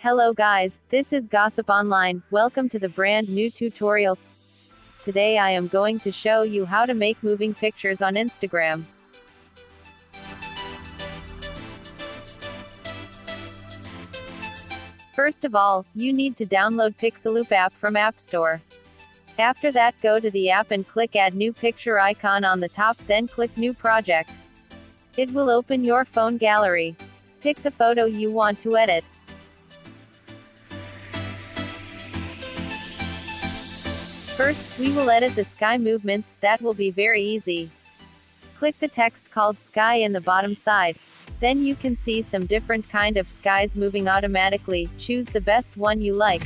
Hello guys, this is Gossip Online. Welcome to the brand new tutorial. Today I am going to show you how to make moving pictures on Instagram. First of all, you need to download Pixaloop app from App Store. After that, go to the app and click Add New Picture icon on the top, then click New Project. It will open your phone gallery. Pick the photo you want to edit. First, we will edit the sky movements. That will be very easy. Click the text called sky in the bottom side. Then you can see some different kind of skies moving automatically. Choose the best one you like.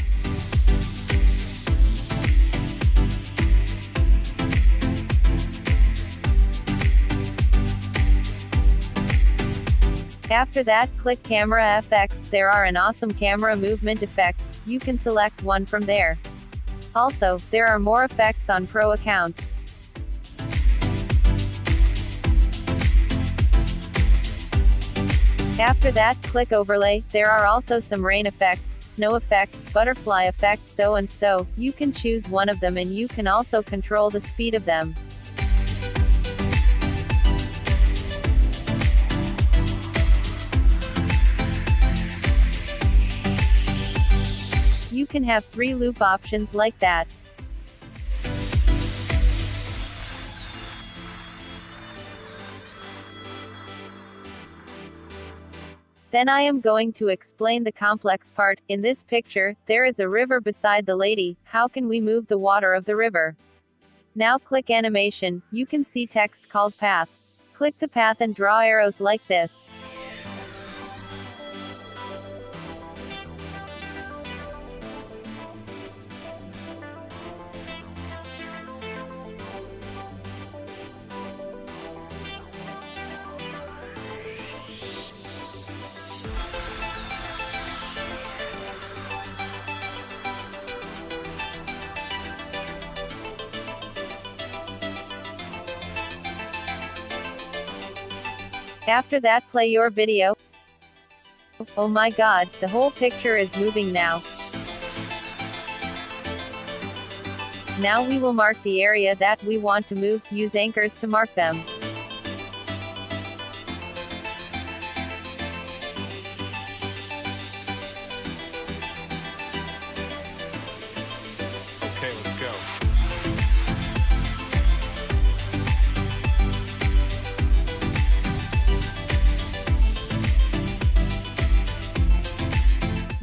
After that, click Camera FX. There are an awesome camera movement effects. You can select one from there. Also, there are more effects on Pro accounts. After that, click Overlay. There are also some rain effects, snow effects, butterfly effects, so and so. You can choose one of them and you can also control the speed of them. You can have 3 loop options like that. Then I am going to explain the complex part. In this picture, there is a river beside the lady. How can we move the water of the river? Now click Animation. You can see text called Path. Click the path and draw arrows like this. After that, play your video. Oh my god, the whole picture is moving now. Now we will mark the area that we want to move. Use anchors to mark them. Okay, let's go.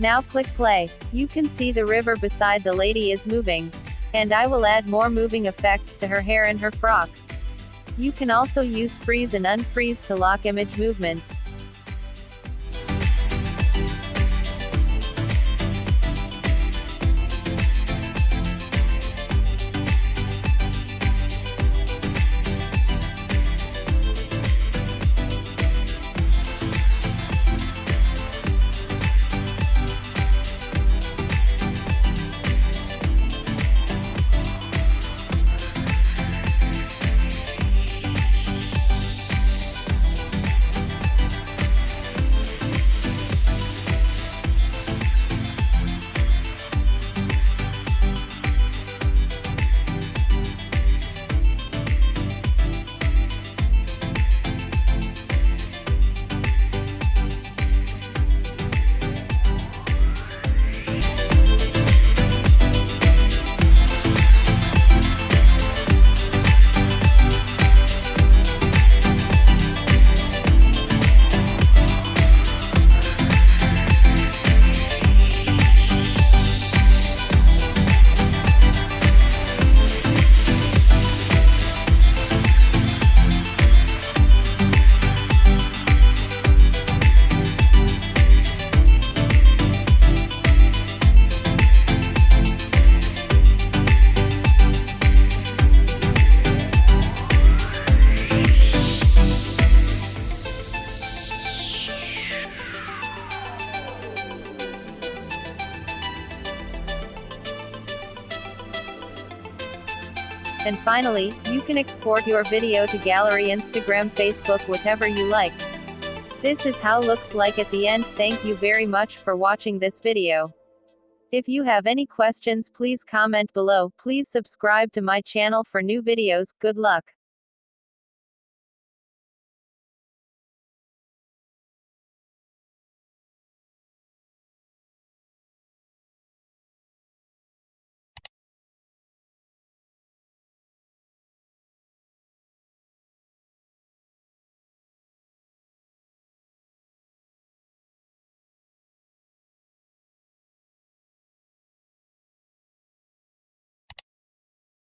Now click play. You can see the river beside the lady is moving. And I will add more moving effects to her hair and her frock. You can also use freeze and unfreeze to lock image movement. And finally, you can export your video to gallery, Instagram, Facebook, whatever you like. This is how looks like at the end. Thank you very much for watching this video. If you have any questions, please comment below. Please subscribe to my channel for new videos. Good luck.